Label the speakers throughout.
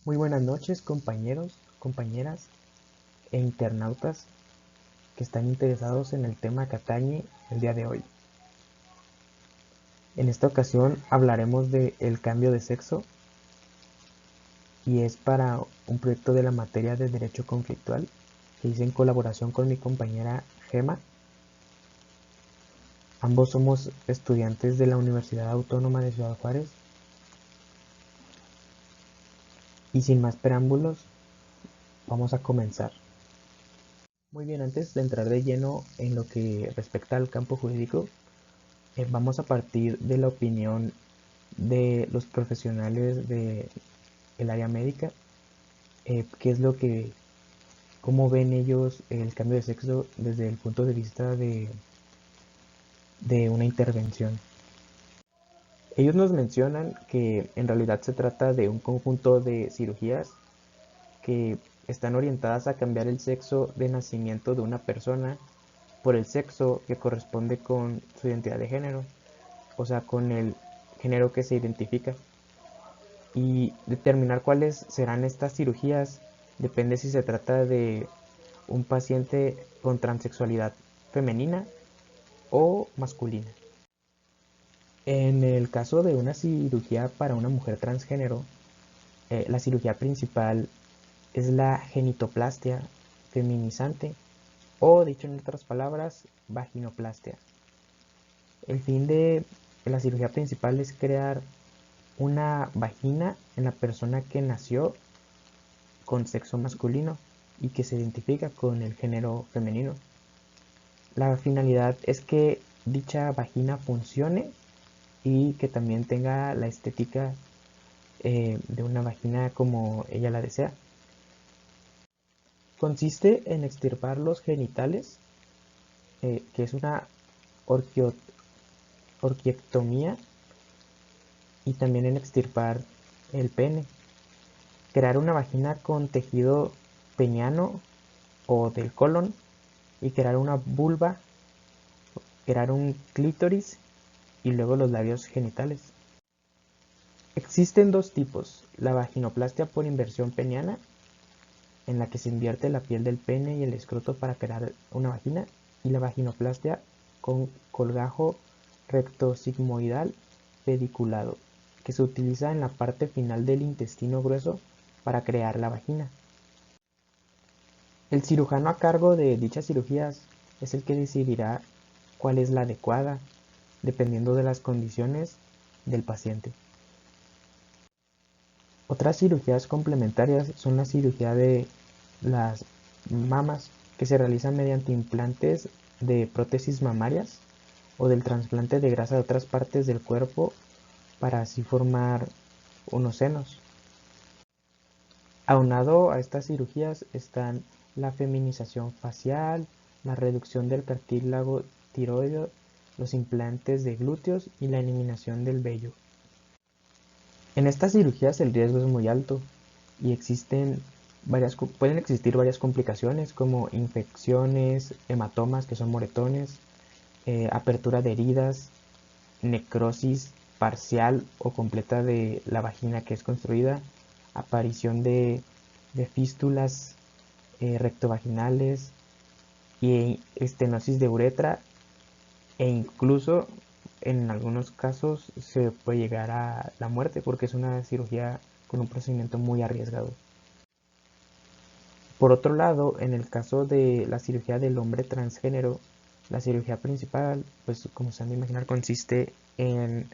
Speaker 1: Muy buenas noches, compañeros, compañeras e internautas que están interesados en el tema que atañe el día de hoy. En esta ocasión hablaremos de el cambio de sexo y es para un proyecto de la materia de Derecho Conflictual que hice en colaboración con mi compañera Gema. Ambos somos estudiantes de la Universidad Autónoma de Ciudad Juárez. Y sin más preámbulos, vamos a comenzar. Muy bien, antes de entrar de lleno en lo que respecta al campo jurídico, vamos a partir de la opinión de los profesionales del área médica, qué es lo que, cómo ven ellos el cambio de sexo desde el punto de vista de una intervención. Ellos nos mencionan que en realidad se trata de un conjunto de cirugías que están orientadas a cambiar el sexo de nacimiento de una persona por el sexo que corresponde con su identidad de género, o sea, con el género que se identifica. Y determinar cuáles serán estas cirugías depende si se trata de un paciente con transexualidad femenina o masculina. En el caso de una cirugía para una mujer transgénero, la cirugía principal es la genitoplastia feminizante o, dicho en otras palabras, vaginoplastia. El fin de la cirugía principal es crear una vagina en la persona que nació con sexo masculino y que se identifica con el género femenino. La finalidad es que dicha vagina funcione y que también tenga la estética de una vagina como ella la desea. Consiste en extirpar los genitales, que es una orquiectomía, y también en extirpar el pene. Crear una vagina con tejido peniano o del colon y crear una vulva, crear un clítoris y luego los labios genitales. Existen dos tipos: la vaginoplastia por inversión peniana, en la que se invierte la piel del pene y el escroto para crear una vagina, y la vaginoplastia con colgajo rectosigmoidal pediculado, que se utiliza en la parte final del intestino grueso para crear la vagina. El cirujano a cargo de dichas cirugías es el que decidirá cuál es la adecuada, dependiendo de las condiciones del paciente. Otras cirugías complementarias son la cirugía de las mamas, que se realizan mediante implantes de prótesis mamarias o del trasplante de grasa de otras partes del cuerpo para así formar unos senos. Aunado a estas cirugías están la feminización facial, la reducción del cartílago tiroideo, los implantes de glúteos y la eliminación del vello. En estas cirugías el riesgo es muy alto y pueden existir varias complicaciones como infecciones, hematomas, que son moretones, apertura de heridas, necrosis parcial o completa de la vagina que es construida, aparición de fístulas rectovaginales y estenosis de uretra, e incluso en algunos casos se puede llegar a la muerte porque es una cirugía con un procedimiento muy arriesgado. Por otro lado, en el caso de la cirugía del hombre transgénero, la cirugía principal, pues como se han de imaginar, consiste en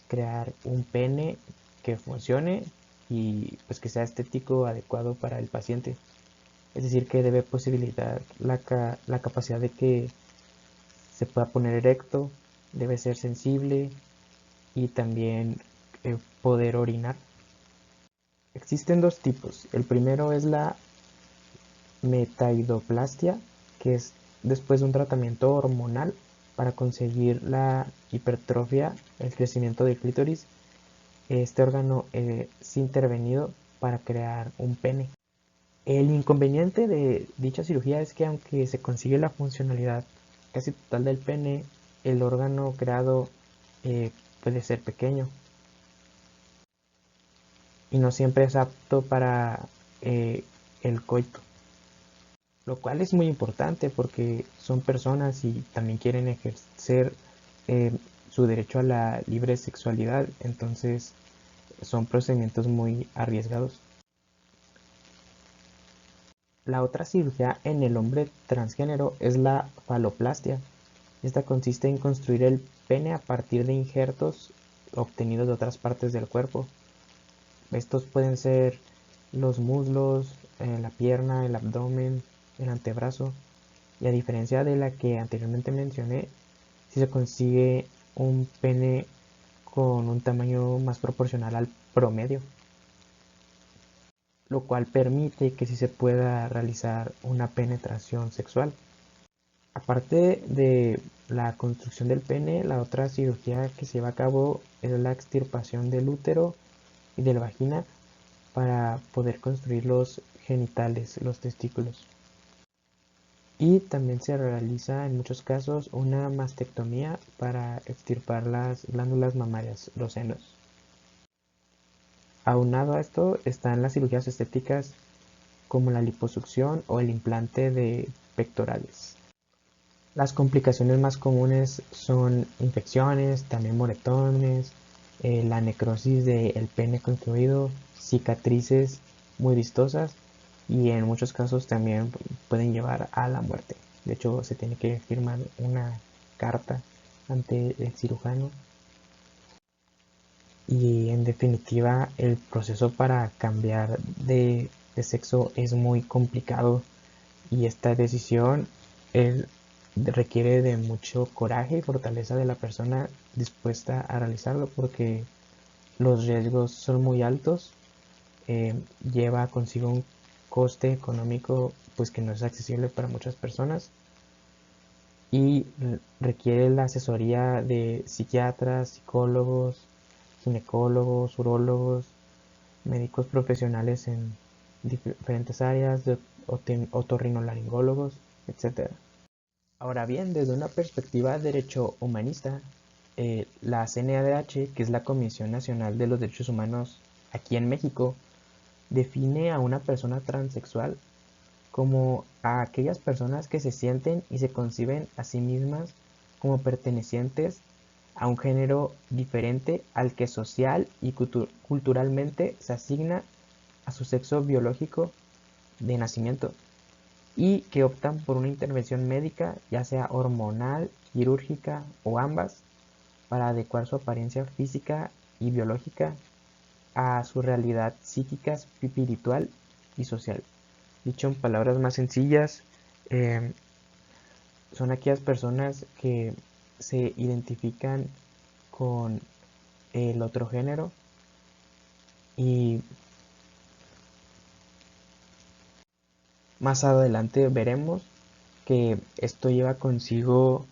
Speaker 1: crear un pene que funcione y pues que sea estético adecuado para el paciente. Es decir, que debe posibilitar la capacidad de que se pueda poner erecto, debe ser sensible y también poder orinar. Existen dos tipos. El primero es la metaidoplastia, que es después de un tratamiento hormonal para conseguir la hipertrofia, el crecimiento del clítoris. Este órgano es intervenido para crear un pene. El inconveniente de dicha cirugía es que aunque se consigue la funcionalidad casi total del pene, el órgano creado puede ser pequeño. y no siempre es apto para eh, el coito, lo cual es muy importante porque son personas y también quieren ejercer eh, su derecho a la libre sexualidad, entonces son procedimientos muy arriesgados. La otra cirugía en el hombre transgénero es la faloplastia. Esta consiste en construir el pene a partir de injertos obtenidos de otras partes del cuerpo. Estos pueden ser los muslos, la pierna, el abdomen, el antebrazo. Y a diferencia de la que anteriormente mencioné, si se consigue un pene con un tamaño más proporcional al promedio, lo cual permite que sí se pueda realizar una penetración sexual. Aparte de la construcción del pene, la otra cirugía que se lleva a cabo es la extirpación del útero y de la vagina para poder construir los genitales, los testículos. Y también se realiza en muchos casos una mastectomía para extirpar las glándulas mamarias, los senos. Aunado a esto están las cirugías estéticas como la liposucción o el implante de pectorales. Las complicaciones más comunes son infecciones, también moretones, la necrosis del pene construido, cicatrices muy vistosas y en muchos casos también pueden llevar a la muerte. De hecho, se tiene que firmar una carta ante el cirujano y en definitiva el proceso para cambiar de sexo es muy complicado y esta decisión es, requiere de mucho coraje y fortaleza de la persona dispuesta a realizarlo porque los riesgos son muy altos, lleva consigo un coste económico pues que no es accesible para muchas personas y requiere la asesoría de psiquiatras, psicólogos, ginecólogos, urólogos, médicos profesionales en diferentes áreas, de otorrinolaringólogos, etc. Ahora bien, desde una perspectiva derecho humanista, la CNDH, que es la Comisión Nacional de los Derechos Humanos aquí en México, define a una persona transexual como a aquellas personas que se sienten y se conciben a sí mismas como pertenecientes a un género diferente al que social y culturalmente se asigna a su sexo biológico de nacimiento y que optan por una intervención médica, ya sea hormonal, quirúrgica o ambas, para adecuar su apariencia física y biológica a su realidad psíquica, espiritual y social. Dicho en palabras más sencillas, eh, son aquellas personas que se identifican con el otro género y más adelante veremos que esto lleva consigo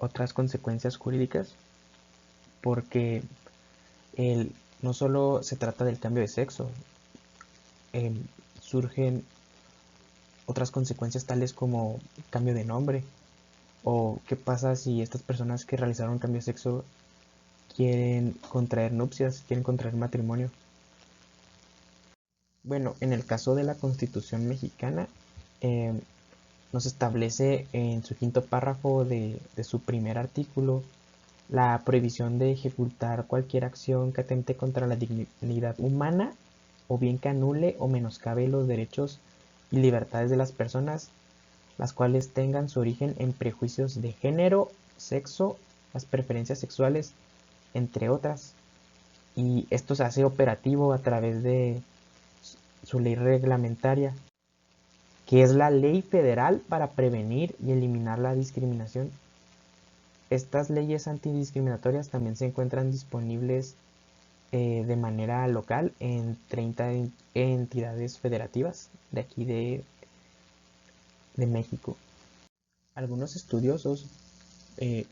Speaker 1: otras consecuencias jurídicas porque el, no solo se trata del cambio de sexo, eh, surgen otras consecuencias tales como cambio de nombre o qué pasa si estas personas que realizaron cambio de sexo quieren contraer nupcias, quieren contraer matrimonio. Bueno, en el caso de la Constitución mexicana, eh, nos establece en su quinto párrafo de su primer artículo la prohibición de ejecutar cualquier acción que atente contra la dignidad humana o bien que anule o menoscabe los derechos y libertades de las personas, las cuales tengan su origen en prejuicios de género, sexo, las preferencias sexuales, entre otras. Y esto se hace operativo a través de su ley reglamentaria, que es la Ley Federal para prevenir y eliminar la discriminación. Estas leyes antidiscriminatorias también se encuentran disponibles de manera local en 30 entidades federativas de aquí de México. Algunos estudiosos, eh,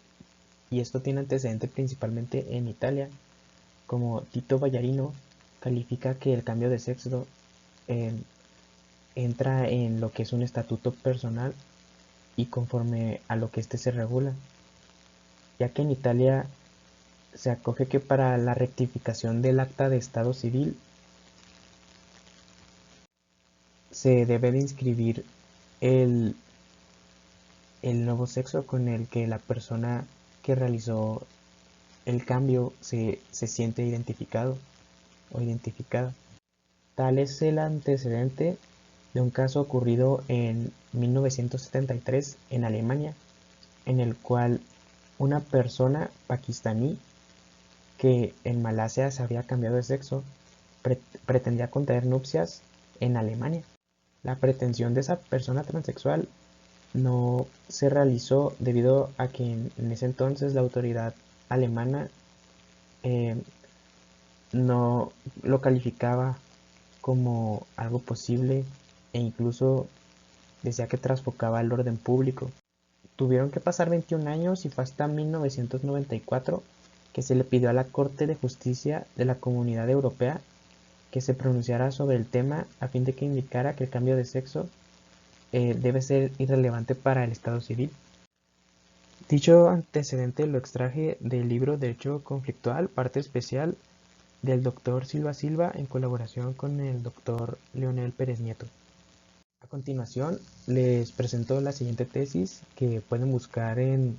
Speaker 1: y esto tiene antecedente principalmente en Italia, como Tito Ballarino, califica que el cambio de sexo eh, entra en lo que es un estatuto personal y conforme a lo que éste se regula, ya que en Italia se acoge que para la rectificación del acta de estado civil se debe de inscribir el, el nuevo sexo con el que la persona que realizó el cambio se siente identificado o identificada. Tal es el antecedente de un caso ocurrido en 1973 en Alemania, en el cual una persona pakistaní que en Malasia se había cambiado de sexo pretendía contraer nupcias en Alemania. La pretensión de esa persona transexual no se realizó debido a que en ese entonces la autoridad alemana eh, no lo calificaba como algo posible e incluso decía que trasfocaba el orden público. Tuvieron que pasar 21 años y fue hasta 1994 que se le pidió a la Corte de Justicia de la Comunidad Europea que se pronunciara sobre el tema a fin de que indicara que el cambio de sexo debe ser irrelevante para el Estado civil. Dicho antecedente lo extraje del libro Derecho Conflictual, parte especial del Dr. Silva Silva en colaboración con el Dr. Leonel Pérez Nieto. A continuación les presento la siguiente tesis que pueden buscar en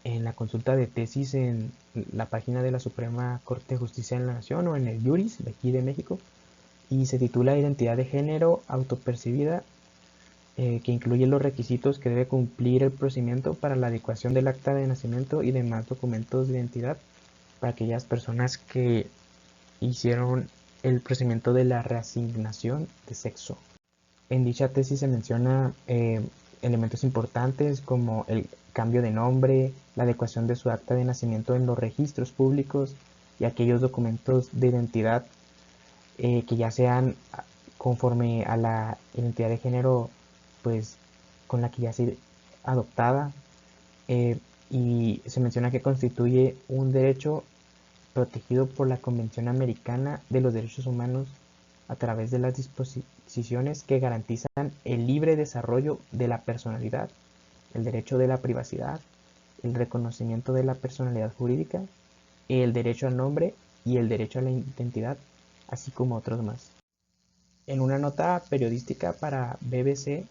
Speaker 1: la consulta de tesis en la página de la Suprema Corte de Justicia de la Nación o en el Juris de aquí de México, y se titula Identidad de género autopercibida, que incluye los requisitos que debe cumplir el procedimiento para la adecuación del acta de nacimiento y demás documentos de identidad para aquellas personas que hicieron el procedimiento de la reasignación de sexo. En dicha tesis se menciona elementos importantes como el cambio de nombre, la adecuación de su acta de nacimiento en los registros públicos y aquellos documentos de identidad que ya sean conforme a la identidad de género pues con la que ya se adoptada, eh, y se menciona que constituye un derecho protegido por la Convención Americana de los Derechos Humanos a través de las disposiciones que garantizan el libre desarrollo de la personalidad, el derecho de la privacidad, el reconocimiento de la personalidad jurídica, el derecho al nombre y el derecho a la identidad, así como otros más. En una nota periodística para BBC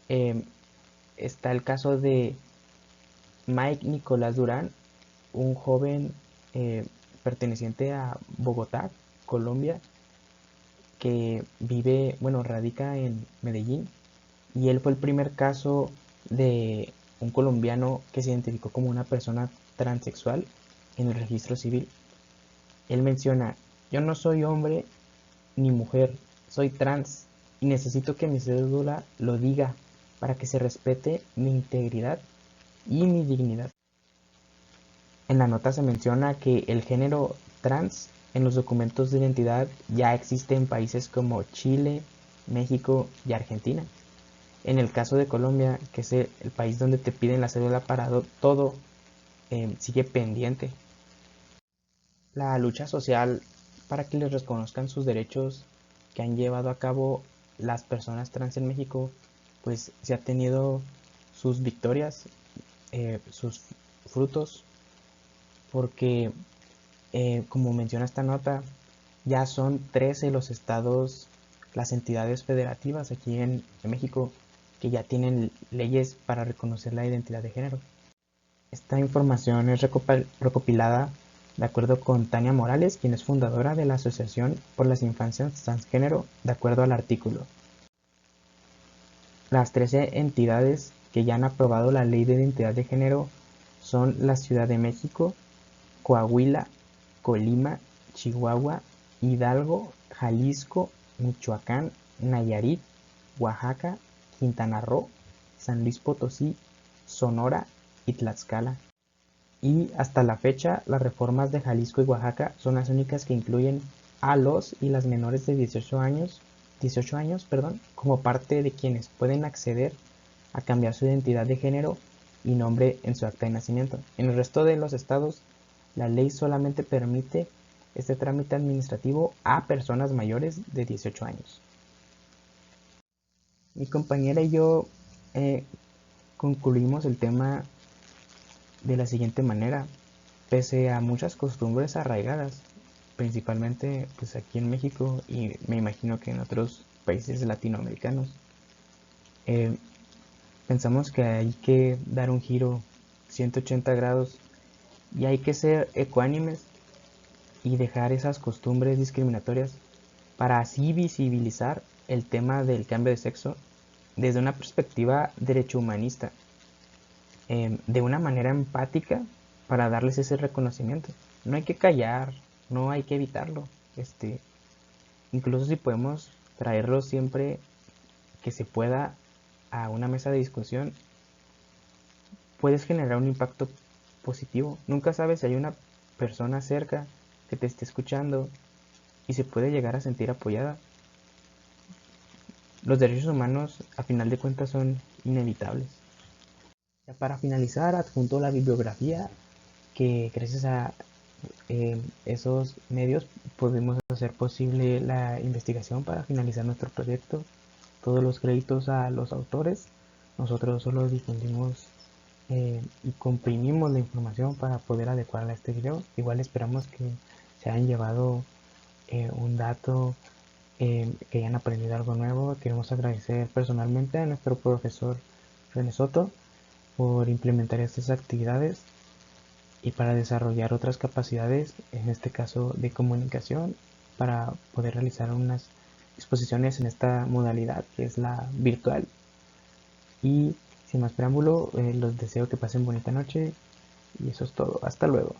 Speaker 1: eh, está el caso de Mike Nicolás Durán, un joven eh, perteneciente a Bogotá, Colombia, que vive, bueno, radica en Medellín, y él fue el primer caso de un colombiano que se identificó como una persona transexual en el registro civil. Él menciona: yo no soy hombre ni mujer, soy trans y necesito que mi cédula lo diga para que se respete mi integridad y mi dignidad. En la nota se menciona que el género trans en los documentos de identidad ya existe en países como Chile, México y Argentina. En el caso de Colombia, que es el país donde te piden la cédula para todo, sigue pendiente. La lucha social para que les reconozcan sus derechos que han llevado a cabo las personas trans en México, pues se ha tenido sus victorias, sus frutos, porque como menciona esta nota, ya son 13 los estados, las entidades federativas aquí en México, que ya tienen leyes para reconocer la identidad de género. Esta información es recopilada de acuerdo con Tania Morales, quien es fundadora de la Asociación por las Infancias Transgénero, de acuerdo al artículo. Las 13 entidades que ya han aprobado la Ley de Identidad de Género son la Ciudad de México, Coahuila, Colima, Chihuahua, Hidalgo, Jalisco, Michoacán, Nayarit, Oaxaca, Quintana Roo, San Luis Potosí, Sonora y Tlaxcala. Y hasta la fecha, las reformas de Jalisco y Oaxaca son las únicas que incluyen a los y las menores de 18 años, como parte de quienes pueden acceder a cambiar su identidad de género y nombre en su acta de nacimiento. En el resto de los estados, la ley solamente permite este trámite administrativo a personas mayores de 18 años. Mi compañera y yo concluimos el tema de la siguiente manera: pese a muchas costumbres arraigadas, principalmente pues aquí en México y me imagino que en otros países latinoamericanos, eh, pensamos que hay que dar un giro 180 grados y hay que ser ecuánimes y dejar esas costumbres discriminatorias para así visibilizar el tema del cambio de sexo desde una perspectiva derecho humanista, de una manera empática para darles ese reconocimiento. No hay que callar, no hay que evitarlo. Incluso si podemos traerlo siempre que se pueda a una mesa de discusión, puedes generar un impacto positivo. Nunca sabes si hay una persona cerca que te esté escuchando y se puede llegar a sentir apoyada. Los derechos humanos, a final de cuentas, son inevitables. Ya para finalizar, adjunto la bibliografía que gracias a esos medios pudimos hacer posible la investigación para finalizar nuestro proyecto. Todos los créditos a los autores. Nosotros solo difundimos y comprimimos la información para poder adecuarla a este video. Igual esperamos que se hayan llevado un dato, que hayan aprendido algo nuevo. Queremos agradecer personalmente a nuestro profesor René Soto por implementar estas actividades y para desarrollar otras capacidades, en este caso de comunicación, para poder realizar unas exposiciones en esta modalidad que es la virtual. Y sin más preámbulo, los deseo que pasen bonita noche y eso es todo. Hasta luego.